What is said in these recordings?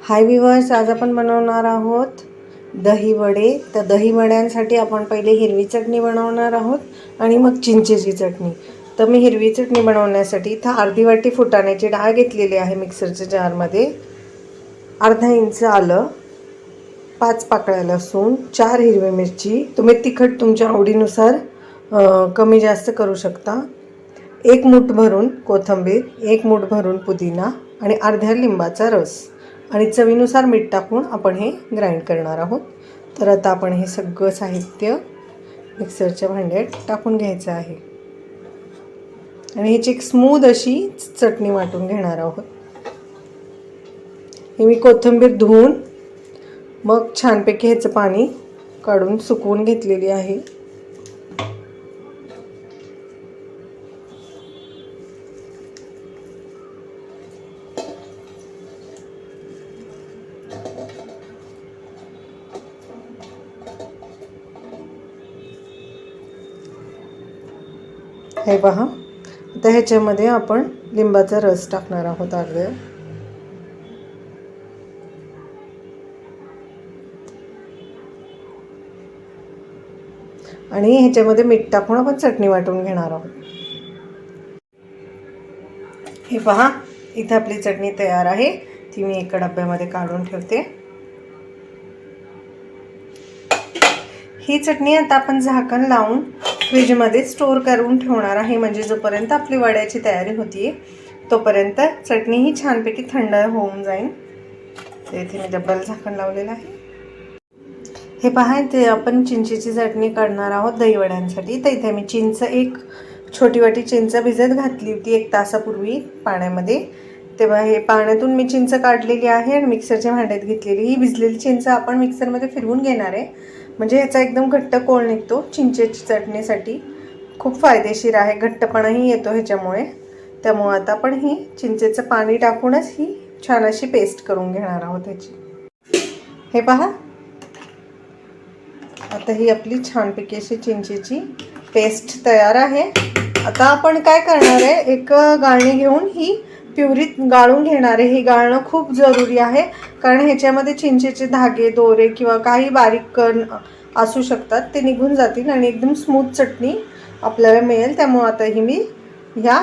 हाय viewers, आज आपण बनवणार आहोत दही वडे. तर दही वड्यांसाठी आपण पहिले हिरवी चटणी बनवणार आहोत आणि मग चिंचेची चटणी. तर मी हिरवी चटणी बनवण्यासाठी इथं अर्धी वाटी फुटाण्याची डाळ घेतलेली आहे मिक्सरच्या जारमध्ये, अर्धा इंच आलं, 5 पाकळ्या लसूण, 4 हिरवी मिरची, तुम्ही तिखट तुमच्या आवडीनुसार कमी जास्त करू शकता, 1 मूठ भरून कोथिंबीर, 1 मूठ भरून पुदिना आणि अर्ध्या लिंबाचा रस आणि चवीनुसार मीठ टाकून आपण हे ग्राइंड करणार आहोत. तर आता आपण हे सगळं साहित्य मिक्सरच्या भांड्यात टाकून घ्यायचं आहे आणि ह्याची एक स्मूथ अशी चटणी वाटून घेणार आहोत. हे मी कोथिंबीर धुवून मग छानपैकी ह्याचं पाणी काढून सुकवून घेतलेली आहे. हे पहा, आता ह्याच्यामध्ये आपण लिंबाचा रस टाकणार आहोत अर्धा. आणि ह्याच्यामध्ये मीठ टाकून आपण चटणी वाटून घेणार आहोत. हे पहा, इथे आपली चटणी तयार आहे. ती मी एका डब्यामध्ये काढून ठेवते. ही चटणी आता आपण झाकण लावून फ्रीजमध्ये स्टोर करून ठेवणार आहे, म्हणजे जोपर्यंत आपली वड्याची तयारी होती तोपर्यंत चटणी ही छानपैकी थंड होऊन जाईल. तर इथे मी डब्याला झाकण लावलेलं आहे. हे पहा, ते आपण चिंचेची चटणी काढणार आहोत दही वड्यांसाठी. तर इथे मी चिंच, एक छोटी वाटी चिंच भिजत घातली होती 1 तासापूर्वी पाण्यामध्ये. तेव्हा हे पाण्यातून मी चिंच काढलेली आहे आणि मिक्सरच्या भांड्यात घेतलेली. ही भिजलेली चिंच आपण मिक्सरमध्ये फिरवून घेणार आहे, म्हणजे ह्याचा एकदम घट्ट कोळ निघतो. चिंचेची चटणीसाठी खूप फायदेशीर आहे, घट्टपणाही येतो ह्याच्यामुळे. त्यामुळे आता आपण ही चिंचेचं पाणी टाकूनच ही छान अशी पेस्ट करून घेणार आहोत ह्याची. हे पहा, आता ही आपली छानपैकी अशी चिंचेची पेस्ट तयार आहे. आता आपण काय करणार आहे, एक गाळणी घेऊन ही प्युरी गाळून घेणार आहे. ही गाळणं खूप जरुरी आहे, कारण ह्याच्यामध्ये चिंचेचे धागे, दोरे किंवा काही बारीक कण असू शकतात, ते निघून जातील आणि एकदम स्मूथ चटणी आपल्याला मिळेल. त्यामुळे आता ही मी ह्या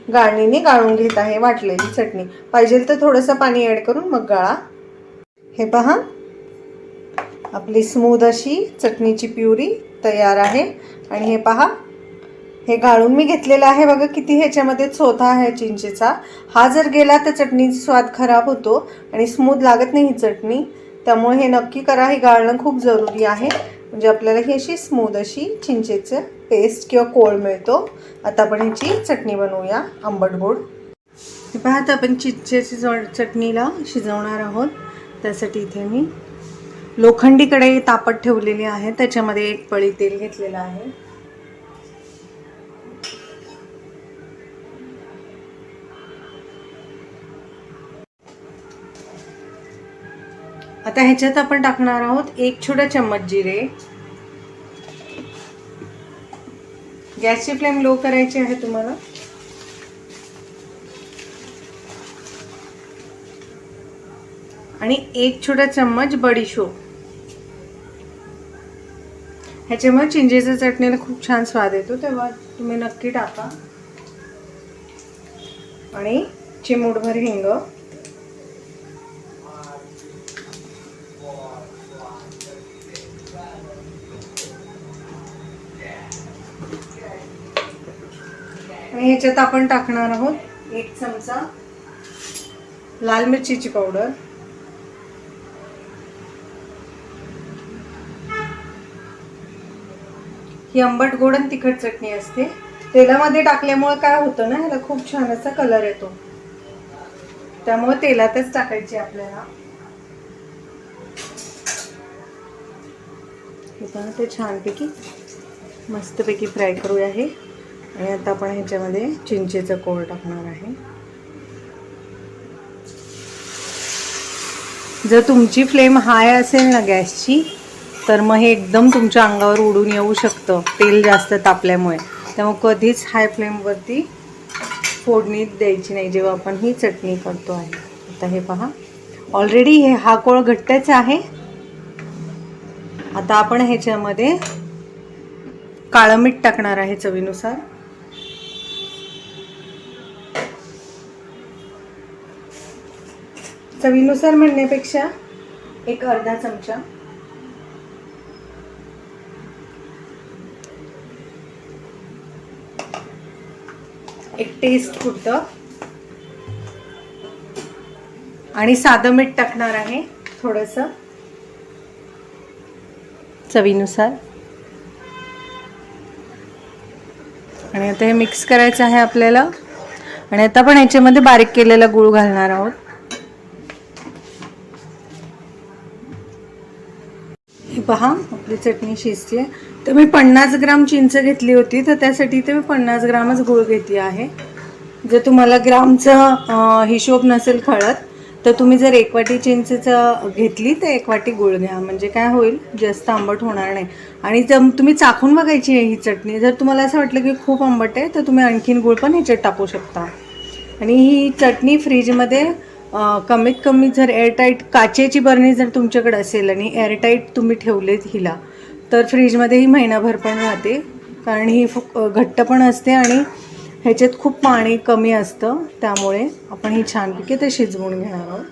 गाळणीने गाळून घेत आहे वाटलेली चटणी. पाहिजे तर थोडंसं पाणी ॲड करून मग गाळा. हे पहा, आपली स्मूथ अशी चटणीची प्युरी तयार आहे. आणि हे पहा, हे गाळून मी घेतलेलं आहे. बघा किती ह्याच्यामध्ये चोथा आहे चिंचेचा. हा जर गेला तर चटणीचा स्वाद खराब होतो आणि स्मूथ लागत नाही ही चटणी. त्यामुळे हे नक्की करा, हे गाळणं खूप जरुरी आहे, म्हणजे आपल्याला ही अशी स्मूथ अशी चिंचेचं पेस्ट किंवा कोळ मिळतो. आता आपण ह्याची चटणी बनवूया आंबट गोड. हे पहा, आता आपण चिंचेची चटणीला शिजवणार आहोत. त्यासाठी इथे मी लोखंडी कढई तापत ठेवलेली आहे, त्याच्यामध्ये 1 पळी तेल घेतलेलं आहे. आता ह्याच्यात आपण टाकणार आहोत 1 छोटा चम्मच जिरे. गॅसची फ्लेम लो करायची आहे तुम्हाला. आणि 1 छोटा चम्मच बडीशोप. ह्याच्यामुळे चिंचेच्या चटणीला खूप छान स्वाद येतो, तेव्हा तुम्ही नक्की टाका. आणि चिमूटभर हिंग. आणि ह्याच्यात आपण टाकणार आहोत 1 चमचा लाल मिरचीची पावडर. ही आंबट गोड आणि तिखट चटणी असते. तेलामध्ये टाकल्यामुळे काय होतं ना, ह्याला खूप छान असा कलर येतो, त्यामुळे तेलातच टाकायची आपल्याला. आता ते छानपैकी मस्तपैकी फ्राय करूया हे. आणि आता आपण ह्याच्यामध्ये चिंचेचा कोळ टाकणार आहे. जर तुमची फ्लेम हाय असेल ना गॅसची, तर मग हे एकदम तुमच्या अंगावर उडून येऊ शकतं तेल जास्त तापल्यामुळे. त्यामुळे कधीच हाय फ्लेमवरती फोडणी द्यायची नाही जेव्हा आपण ही चटणी करतो आहे. आता हे पहा, ऑलरेडी हा कोळ घट्टच आहे. आता आपण ह्याच्यामध्ये काळं मीठ टाकणार आहे चवीनुसार. चवीनुसार म्हणण्यापेक्षा एक अर्धा चमचा. एक टेस्ट पुरतं आणि साधं मीठ टाकणार आहे थोडंसं चवीनुसार. आणि आता हे मिक्स करायचं आहे आपल्याला. आणि आता आपण ह्याच्यामध्ये बारीक केलेला गूळ घालणार आहोत. हे पहा, आपली चटणी शिजते. तर मी 50 ग्राम चिंच घेतली होती, तर त्यासाठी ते मी 50 ग्रामच गूळ घेतली आहे. जर तुम्हाला ग्रामचा हिशोब नसेल कळत तर तुम्ही जर 1 वाटी चिंचेचं घेतली तर 1 वाटी गूळ घ्या. म्हणजे काय होईल, जास्त आंबट होणार नाही. आणि जर तुम्ही चाखून बघायची आहे ही चटणी, जर तुम्हाला असं वाटलं की खूप आंबट आहे तर तुम्ही आणखीन गूळ पण ह्याच्यात टाकू शकता. आणि ही चटणी फ्रीजमध्ये कमीत कमी जर एअरटाईट काचेची बरणी जर तुमच्याकडे असेल आणि एअरटाईट तुम्ही ठेवलेत हिला, तर फ्रीजमध्ये ही महिनाभर पण राहते. कारण ही घट्ट पण असते आणि ह्याच्यात खूप पाणी कमी असतं. त्यामुळे आपण ही छानपैकी ते शिजवून घेणार आहोत.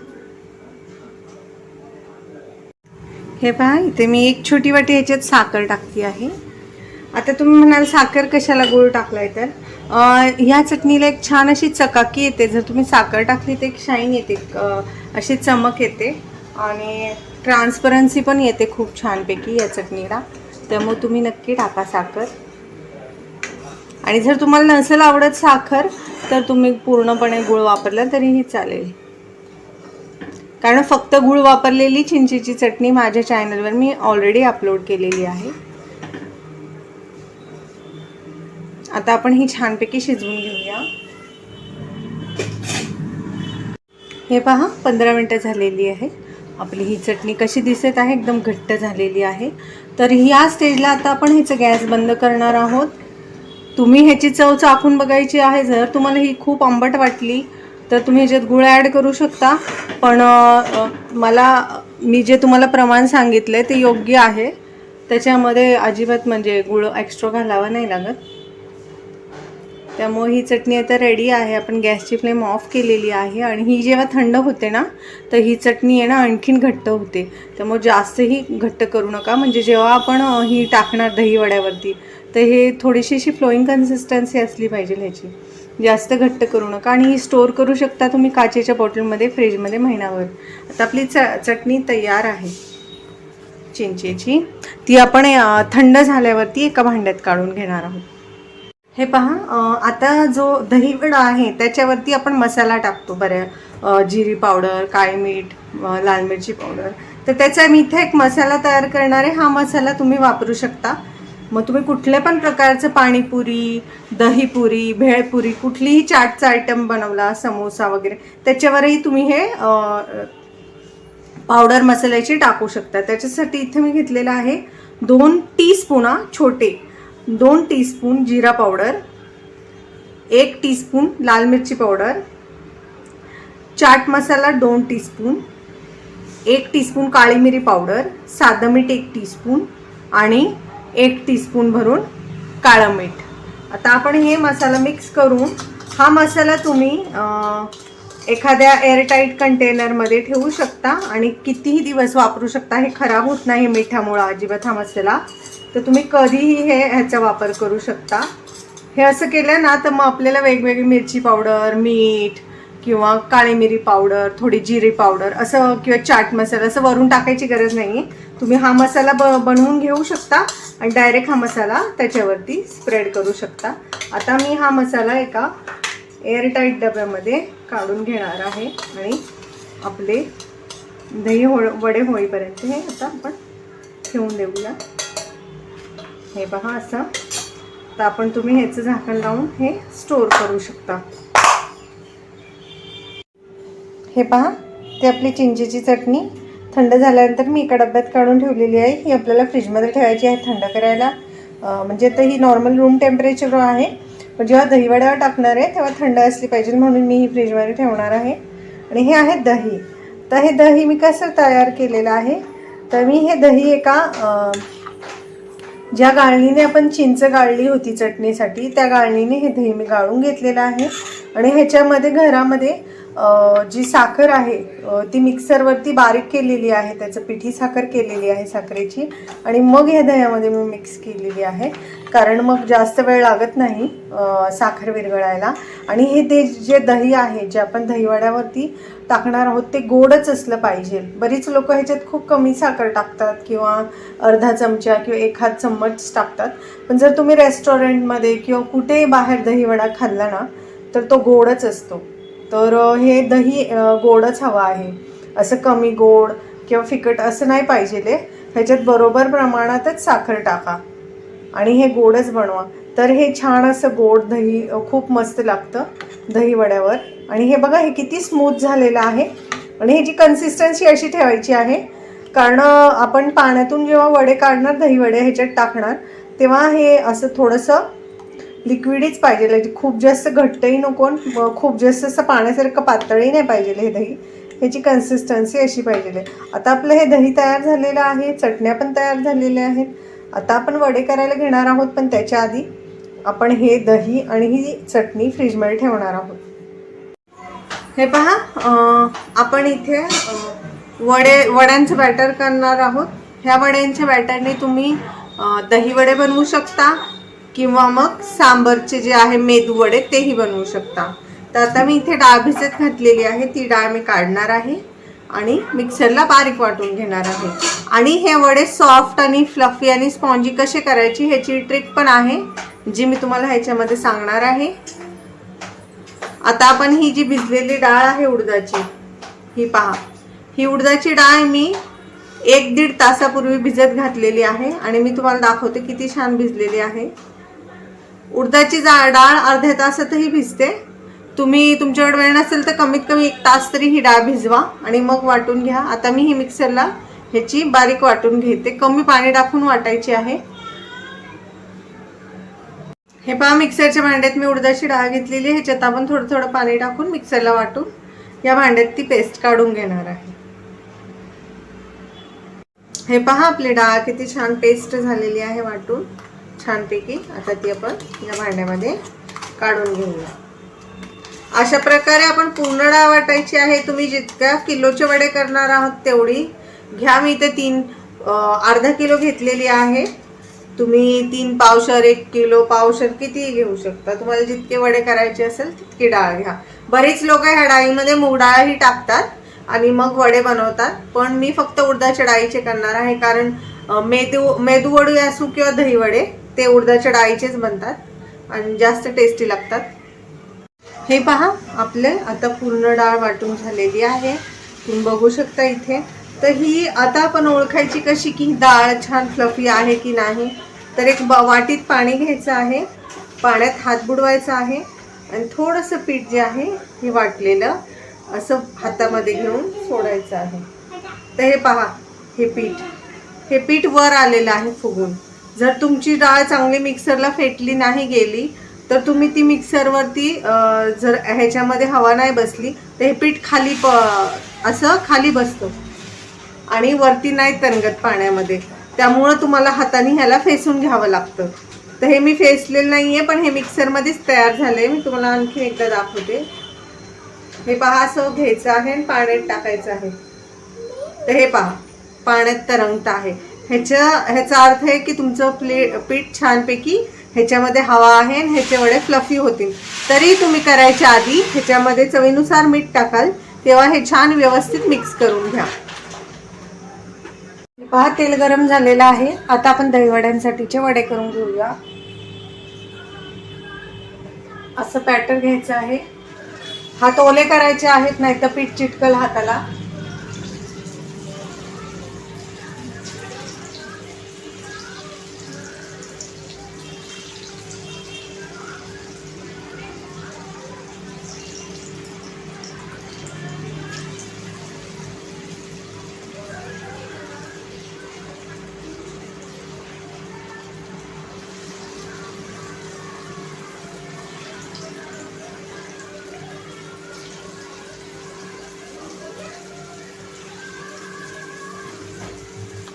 हे पहा, इथे मी 1 छोटी वाटी ह्याच्यात साखर टाकली आहे. आता तुम्ही म्हणाल साखर कशाला, गूळ टाकलाय तर ह्या चटणीला एक छान अशी चकाकी येते. जर तुम्ही साखर टाकली तर एक शाईन येते, अशी चमक येते आणि ट्रान्सपरन्सी पण येते खूप छानपैकी या चटणीला. त्यामुळे तुम्ही नक्की टाका साखर. आणि जर तुम्हाला नसेल आवडत साखर तर तुम्ही पूर्णपणे गूळ वापरला तरीही चालेल. कारण फक्त गूळ वापरलेली चिंचेची चटणी माझ्या चॅनलवर मी ऑलरेडी अपलोड केलेली आहे. आता आपण ही छानपैकी शिजवून घेऊया. हे पहा, 15 मिनिटं झालेली आहे. आपली ही चटणी कशी दिसत आहे, एकदम घट्ट झालेली आहे. तर या स्टेजला आता आपण ह्याचं गॅस बंद करणार आहोत. तुम्ही ह्याची चव चाखून बघायची आहे. जर तुम्हाला ही खूप आंबट वाटली तर तुम्ही ह्याच्यात गूळ ॲड करू शकता. पण मी जे तुम्हाला प्रमाण सांगितलं ते योग्य आहे. त्याच्यामध्ये अजिबात म्हणजे गूळ एक्स्ट्रा घालावा नाही लागत. त्यामुळे ही चटणी आता रेडी आहे. आपण गॅसची फ्लेम ऑफ केलेली आहे. आणि ही जेव्हा थंड होते ना, तर ही चटणी आहे ना आणखीन घट्ट होते. त्यामुळे जास्तही घट्ट करू नका. म्हणजे जेव्हा आपण ही टाकणार दही वड्यावरती तर हे थोडीशी अशी फ्लोईंग कन्सिस्टन्सी असली पाहिजे ह्याची. जास्त घट्ट करू नका. आणि ही स्टोअर करू शकता तुम्ही काचेच्या बॉटलमध्ये फ्रीजमध्ये महिनाभर. आता आपली चटणी तयार आहे चिंचेची. ती आपण थंड झाल्यावरती एका भांड्यात काढून घेणार आहोत. हे पहा, आता जो दही वडा आहे त्याच्यावरती आपण मसाला टाकतो जिरी पावडर, काळी मीठ, लाल मिरची पावडर. तर त्याचा मी इथे एक मसाला तयार करणार आहे. हा मसाला तुम्ही वापरू शकता. मग तुम्ही कुठल्या पण प्रकारचं पाणीपुरी, दहीपुरी, भेळपुरी, कुठलीही चाटचा आयटम बनवला, समोसा वगैरे, त्याच्यावरही तुम्ही हे पावडर मसाल्याची टाकू शकता. त्याच्यासाठी इथे मी घेतलेला आहे 2 टीस्पून छोटे, 2 टीस्पून जिरा पावडर, 1 टीस्पून लाल मिरची powder, chaat masala 2 teaspoon, 1 teaspoon काळी मिरी पावडर, साधं मीठ 1 टीस्पून आणि 1 टीस्पून भरून काळं मीठ. आता आपण हे मसाला मिक्स करून हा मसाला तुम्ही एखाद्या एअरटाईट कंटेनरमध्ये ठेवू शकता आणि कितीही दिवस वापरू शकता. हे खराब होत नाही मिठामुळे अजिबात हा मसाला. तर तुम्ही कधीही ह्याचा वापर करू शकता. हे असं केलं ना तर मग आपल्याला वेगवेगळी मिरची पावडर, मीठ किंवा काळी मिरी पावडर, थोडी जिरी पावडर असं किंवा चाट मसाला असं वरून टाकायची गरज नाही आहे. तुम्ही हा मसाला बनवून घेऊ शकता आणि डायरेक्ट हा मसाला त्याच्यावरती स्प्रेड करू शकता. आता मी हा मसाला एका एअरटाईट डब्यामध्ये काढून घेणार आहे आणि आपले दही वडे होईपर्यंत हे आता आपण ठेवून देऊया. हे पहा असं. तर आपण तुम्ही ह्याचं झाकण लावून हे स्टोअर करू शकता. हे पहा, ते आपली चिंचेची चटणी थंड झाल्यानंतर मी एका डब्यात काढून ठेवलेली आहे. ही आपल्याला फ्रीजमध्ये ठेवायची आहे थंड करायला. म्हणजे तर ही नॉर्मल रूम टेम्परेचर आहे. पण जेव्हा दहीवड्यावर टाकणार आहे तेव्हा थंड असली पाहिजे, म्हणून मी ही फ्रीजमध्ये ठेवणार आहे. आणि हे आहे दही. तर हे दही मी कसं तयार केलेलं आहे, तर मी हे दही एका ज्या गाळणीने आपण चिंच गाळली होती चटणीसाठी, त्या गाळणीने हे दही मी गाळून घेतलेलं आहे. आणि ह्याच्यामध्ये घरामध्ये जी साखर आहे ती मिक्सरवरती बारीक केलेली आहे, त्याचं पिठी साखर केलेली आहे साखरेची, आणि मग ह्या दह्यामध्ये मी मिक्स केलेली आहे, कारण मग जास्त वेळ लागत नाही साखर विरघळायला. आणि हे जे दही आहे जे आपण दहीवड्यावरती टाकणार आहोत ते गोडच असलं पाहिजे. बरीच लोक ह्याच्यात खूप कमी साखर टाकतात किंवा अर्धा चमचा किंवा एखाद चम्मच टाकतात, पण जर तुम्ही रेस्टॉरंटमध्ये किंवा कुठे बाहेर दहीवडा खाल्ला ना तर तो गोडच असतो. तर हे दही गोडच हवं आहे, असं कमी गोड किंवा फिकट असं नाही पाहिजे. ह्याच्यात बरोबर प्रमाणातच साखर टाका आणि हे गोडच बनवा. तर हे छान असं गोड दही खूप मस्त लागतं दहीवड्यावर. आणि हे बघा हे किती स्मूथ झालेलं आहे. आणि ह्याची कन्सिस्टन्सी अशी ठेवायची आहे, कारण आपण पाण्यातून जेव्हा वडे काढणार दहीवडे ह्याच्यात टाकणार तेव्हा हे असं थोडंसं लिक्विडच पाहिजे, खूप जास्त घट्टही नको, खूप जास्त असं पाण्यासारखं पातळही नाही पाहिजे. हे दही ह्याची कन्सिस्टन्सी अशी पाहिजे. आता आपलं हे दही तयार झालेलं आहे, चटण्या पण तयार झालेल्या आहेत. आता आपण वडे करायला घेणार आहोत, पण त्याच्या आधी आपण हे दही आणि ही चटणी फ्रीजमध्ये ठेवणार आहोत. हे पहा, आपण इथे वड्यांचं बॅटर करणार आहोत. ह्या वड्यांच्या बॅटरने तुम्ही दही वडे बनवू शकता किंवा मग सांबरचे जे आहे मेदू वडे तेही बनवू शकता. तर आता मी इथे डाळ भिजत घातलेली आहे, ती डाळ मी काढणार आहे आणि मिक्सरला बारीक वाटून घेणार आहे. आणि हे वडे सॉफ्ट आणि फ्लफी आणि स्पॉन्जी कसे करायची ह्याची ट्रिक पण आहे, जी मी तुम्हाला ह्याच्यामध्ये सांगणार आहे. आता आपण ही जी भिजलेली डाळ आहे उडदाची, ही पहा, ही उडदाची डाळ मी 1-1.5 तासापूर्वी भिजत घातलेली आहे आणि मी तुम्हाला दाखवते किती छान भिजलेली आहे. उडदाची डाळ अर्ध्या तासातही भिजते. तुम्ही तुमच्याकडे वेळ नसेल तर कमीत कमी 1 तास तरी ही डाळ भिजवा आणि मग वाटून घ्या. आता मी ही मिक्सरला ह्याची बारीक वाटून घेते, कमी पाणी टाकून वाटायची आहे. हे पहा, मिक्सरच्या भांड्यात मी उडदाची डाळ घेतलेली आहे, ह्याच्यात आपण थोडं थोडं पाणी टाकून मिक्सरला वाटून या भांड्यात ती पेस्ट काढून घेणार आहे. हे पहा, आपली डाळ किती छान पेस्ट झालेली आहे वाटून छानपैकी. आता ती आपण या भांड्यामध्ये काढून घेऊया. अशा प्रकारे आपण पूर्ण डाळ वाटायची आहे. तुम्ही जितक्या किलोचे वडे करणार आहात तेवढी घ्या. मी इथे अर्धा किलो घेतलेली आहे. तुम्ही 3 पावशर, 1 किलो, पावशर कितीही घेऊ शकता. तुम्हाला जितके वडे करायचे असेल तितकी डाळ घ्या. बरीच लोक ह्या डाळीमध्ये मूग डाळही टाकतात आणि मग वडे बनवतात, पण मी फक्त उडदाच्या डाळीचे करणार आहे, कारण मेदू वडे असू किंवा दही वडे ते उडदाच्या डाळीचेच बनतात आणि जास्त टेस्टी लागतात. हे पहा, आपले आता पूर्ण डाळ वाटून झालेली आहे, तुम्ही बघू शकता इथे. तर ही आता आपण ओळखायची कशी की ही डाळ छान फ्लफी आहे की नाही. तर एक वाटीत पाणी घ्यायचं आहे, पाण्यात हात बुडवायचा आहे आणि थोडंसं पीठ जे आहे हे वाटलेलं असं हातामध्ये घेऊन सोडायचं आहे. तर हे पहा, हे पीठ वर आलेलं आहे फुगून. जर तुमची डाळ चांगली मिक्सरला फेटली नाही गेली तर तुम्ही ती मिक्सरवरती जर ह्याच्यामध्ये हवा नाही बसली तर हे पीठ असं खाली बसतं आणि वरती नाही तरंगत पाण्यामध्ये. त्यामुळं तुम्हाला हाताने ह्याला फेसून घ्यावं लागतं. तर हे मी फेसलेलं नाही आहे, पण हे मिक्सरमध्येच तयार झालं आहे. मी तुम्हाला आणखी एकदा दाखवते. हे पहा, असं घ्यायचं आहे आणि पाण्यात टाकायचं आहे. तर हे पहा, पाण्यात तरंगत आहे. ह्याचा अर्थ आहे की तुमचं पीठ छानपैकी ह्याच्यामध्ये हवा आहे आणि ह्याचे वडे फ्लफी होतील. तरी तुम्ही करायच्या आधी ह्याच्यामध्ये चवीनुसार मीठ टाकाल, तेव्हा हे छान व्यवस्थित मिक्स करून घ्या. पहा, तेल गरम झालेलं आहे. आता आपण दहीवड्यांसाठीचे वडे करून घेऊया. असं पॅटर घ्यायचं आहे. हात ओले करायचे आहेत, नाही तर पीठ चिटकल हाताला.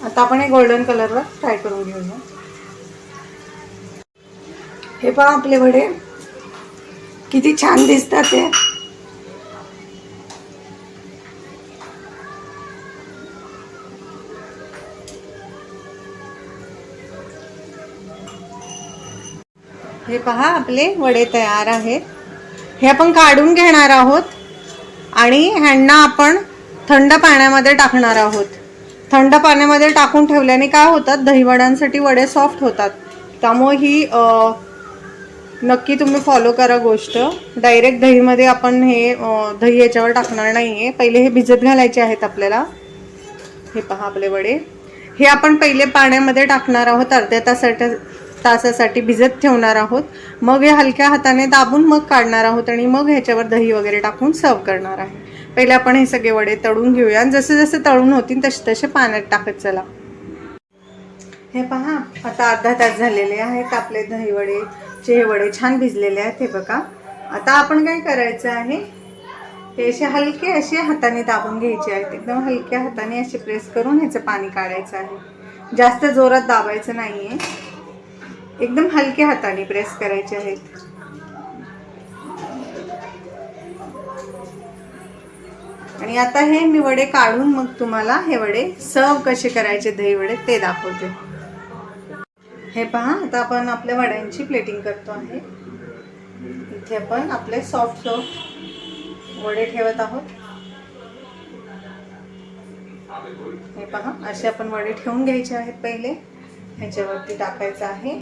आता आपण हे गोल्डन कलरवर फ्राय करून घेऊया. हे पहा आपले वडे किती छान दिसतात ते. हे पहा आपले वडे तयार आहेत. हे आपण काढून घेणार आहोत आणि ह्यांना आपण थंड पाण्यामध्ये टाकणार आहोत. थंड पाण्यामध्ये टाकून ठेवल्याने काय होतात, दहीवड्यांसाठी वडे सॉफ्ट होतात. त्यामुळे ही नक्की तुम्ही फॉलो करा गोष्ट. डायरेक्ट दहीमध्ये आपण हे दही याच्यावर टाकणार नाही आहे. पहिले हे भिजत घालायचे आहेत आपल्याला. हे पहा आपले वडे. हे आपण पहिले पाण्यामध्ये टाकणार आहोत, अर्ध्या तासासाठी भिजत ठेवणार आहोत. मग हे हलक्या हाताने दाबून मग काढणार आहोत आणि मग ह्याच्यावर दही वगैरे टाकून सर्व करणार आहे. पहिले आपण हे सगळे वडे तळून घेऊया आणि जसे जसे तळून होतील तसे तसे पाण्यात टाकत चला. हे पहा आता अर्धा तास झालेले आहेत आपले दहीवडेचे. हे वडे छान भिजलेले आहेत. हे बघा. आता आपण काय करायचं आहे, ते असे हलके असे हाताने दाबून घ्यायचे आहेत. एकदम हलक्या हाताने असे प्रेस करून ह्याचं पाणी काढायचं आहे. जास्त जोरात दाबायचं नाही आहे, एकदम हलक्या हाताने प्रेस करायचे आहेत. आणि आता हे मी वडे काढून मग तुम्हाला हे वडे सर्व कसे करायचे दही वडे ते दाखवते. हे पहा आता आपण आपल्या वड्यांची प्लेटिंग करतो आहे. इथे आपण आपले सॉफ्ट वडे ठेवत आहोत. हे पहा असे आपण वडे ठेवून घ्यायचे आहेत. पहिले ह्याच्यावरती टाकायचं आहे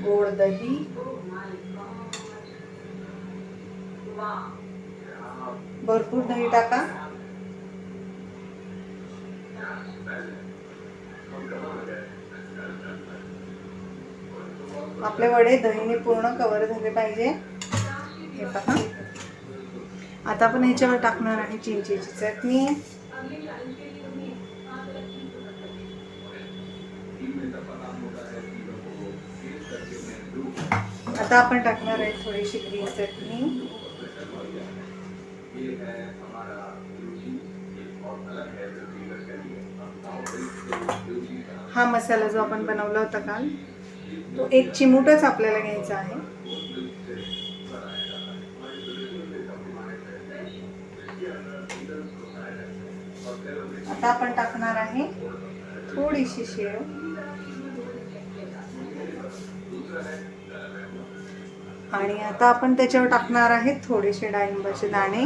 गोड दही. भरपूर दही टाका. आपले वडे दहीने पूर्ण कव्हर झाले पाहिजे. हे पहा. आता आपण ह्याच्यावर टाकणार आहे चिंचेची चटणी. आता आपण टाकणार आहे थोडीशी ग्रीन चटणी. हा मसाला जो आपण बनवला होता काल, तो एक चिमूटच आपल्याला घ्यायचा आहे. आता आपण टाकणार आहे थोडीशी शेव. आणि आता आपण त्याच्यावर टाकणार आहे थोडेसे डाळिंबाचे दाणे.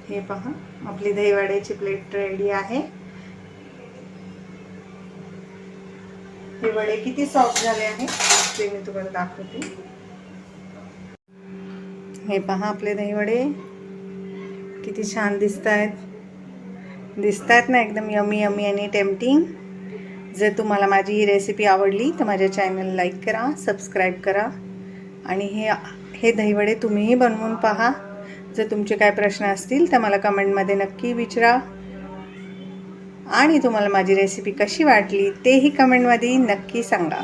हे पहा आपली दहीवड्याची प्लेट रेडी आहे. हे वडे किती सॉफ्ट झाले आहेत ते मी तुम्हाला दाखवते. हे पहा आपले दहीवडे किती छान दिसतायत ना, एकदम यमी यमी आणि टेम्पटिंग. जर तुम्हाला माझी ही रेसिपी आवडली तर माझ्या चॅनल लाईक करा, सबस्क्राईब करा आणि हे दहीवडे तुम्हीही बनवून पहा. जर तुमचे काय प्रश्न असतील तर मला कमेंटमध्ये नक्की विचारा आणि तुम्हाला माझी रेसिपी कशी वाटली तेही कमेंटमध्ये नक्की सांगा.